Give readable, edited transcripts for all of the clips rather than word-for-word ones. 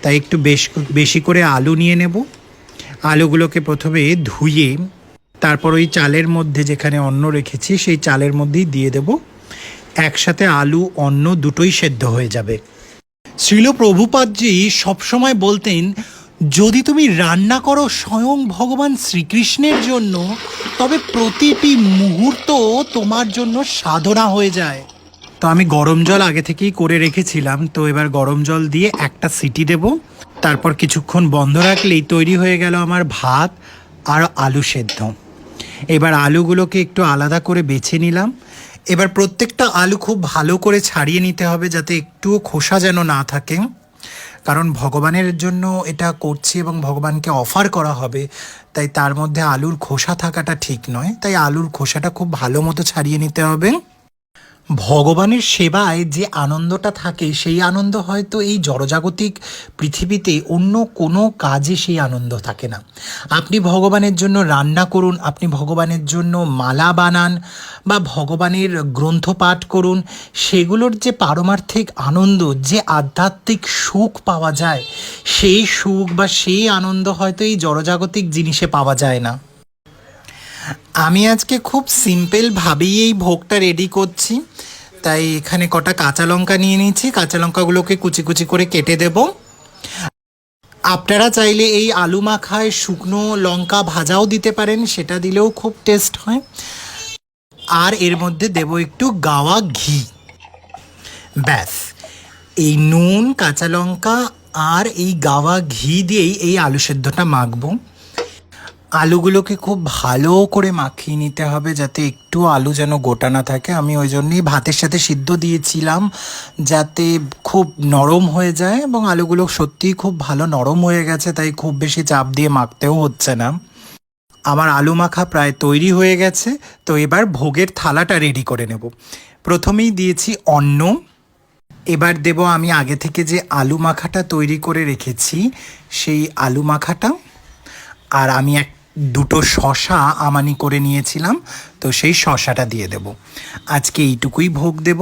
তাই একটু বেশি করে আলু নিয়ে নেব। আলুগুলোকে প্রথমে ধুয়ে তারপর ওই চালের মধ্যে যেখানে অন্ন রেখেছি সেই চালের মধ্যেই দিয়ে দেব। একসাথে আলু অন্ন দুটোই সেদ্ধ হয়ে যাবে। শ্রীল প্রভুপাদজি সবসময় বলতেন, যদি তুমি রান্না করো স্বয়ং ভগবান শ্রীকৃষ্ণের জন্য, তবে প্রতিটি মুহূর্ত তোমার জন্য সাধনা হয়ে যায়। তো আমি গরম জল আগে থেকেই করে রেখেছিলাম, তো এবার গরম জল দিয়ে একটা সিটি দেব। তারপর কিছুক্ষণ বন্ধ রাখলেই তৈরি হয়ে গেল আমার ভাত আর আলু সেদ্ধ। এবার আলুগুলোকে একটু আলাদা করে বেছে নিলাম। এবার প্রত্যেকটা আলু খুব ভালো করে ছাড়িয়ে নিতে হবে, যাতে একটুও খোসা যেন না থাকে, কারণ ভগবানের জন্য এটা করছি এবং ভগবানকে অফার করা হবে, তাই তার মধ্যে আলুর খোসা থাকাটা ঠিক নয়। তাই আলুর খোসাটা খুব ভালো মতো ছাড়িয়ে নিতে হবে। ভগবানের সেবায় যে আনন্দটা থাকে, সেই আনন্দ হয়তো এই জড়জাগতিক পৃথিবীতে অন্য কোনো কাজে সেই আনন্দ থাকে না। আপনি ভগবানের জন্য রান্না করুন, আপনি ভগবানের জন্য মালা বানান বা ভগবানের গ্রন্থ পাঠ করুন, সেগুলোর যে পারমার্থিক আনন্দ, যে আধ্যাত্মিক সুখ পাওয়া যায়, সেই সুখ বা সেই আনন্দ হয়তো এই জড়জাগতিক জিনিসে পাওয়া যায় না। আমি আজকে খুব সিম্পলভাবেই এই ভোগটা রেডি করছি। তাই এখানে কটা কাঁচা লঙ্কা নিয়ে নিয়েছি, কাঁচা লঙ্কাগুলোকে কুচি কুচি করে কেটে দেব। আপনারা চাইলে এই আলু মাখায় শুকনো লঙ্কা ভাজাও দিতে পারেন, সেটা দিলেও খুব টেস্ট হয়। আর এর মধ্যে দেব একটু গাওয়া ঘি। ব্যাস, এই নুন, কাঁচা লঙ্কা আর এই গাওয়া ঘি দিয়েই এই আলু সেদ্ধটা মাখবো। আলুগুলোকে খুব ভালো করে মাখিয়ে নিতে হবে, যাতে একটু আলু যেন গোটা না থাকে। আমি ওই জন্যই ভাতের সাথে সিদ্ধ দিয়েছিলাম, যাতে খুব নরম হয়ে যায়, এবং আলুগুলো সত্যিই খুব ভালো নরম হয়ে গেছে, তাই খুব বেশি চাপ দিয়ে মাখতেও হচ্ছে না। আমার আলু মাখা প্রায় তৈরি হয়ে গেছে। তো এবার ভোগের থালাটা রেডি করে নেব। প্রথমেই দিয়েছি অন্ন। এবার দেব আমি আগে থেকে যে আলু মাখাটা তৈরি করে রেখেছি সেই আলু মাখাটা। আর আমি দুটো শশা আমানি করে নিয়েছিলাম, তো সেই শশাটা দিয়ে দেব। আজকে এইটুকুই ভোগ দেব।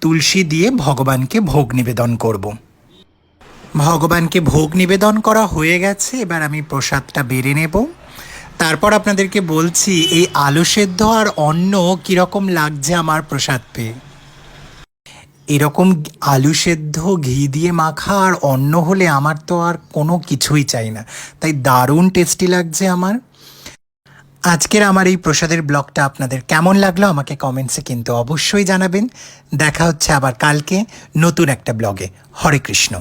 তুলসী দিয়ে ভগবানকে ভোগ নিবেদন করব। ভগবানকে ভোগ নিবেদন করা হয়ে গেছে, এবার আমি প্রসাদটা বেড়ে নেব। তারপর আপনাদেরকে বলছি এই আলু সেদ্ধ আর অন্ন কীরকম লাগছে আমার প্রসাদ পেয়ে। এরকম আলু সেদ্ধ ঘি দিয়ে মাখা আর অন্ন হলে আমার তো আর কোনো কিছুই চাই না, তাই দারুণ টেস্টি লাগছে আমার। আজকের আমার এই প্রসাদের ব্লগটা আপনাদের কেমন লাগলো আমাকে কমেন্টসে কিন্তু অবশ্যই জানাবেন। দেখা হচ্ছে আবার কালকে নতুন একটা ব্লগে। হরে কৃষ্ণ।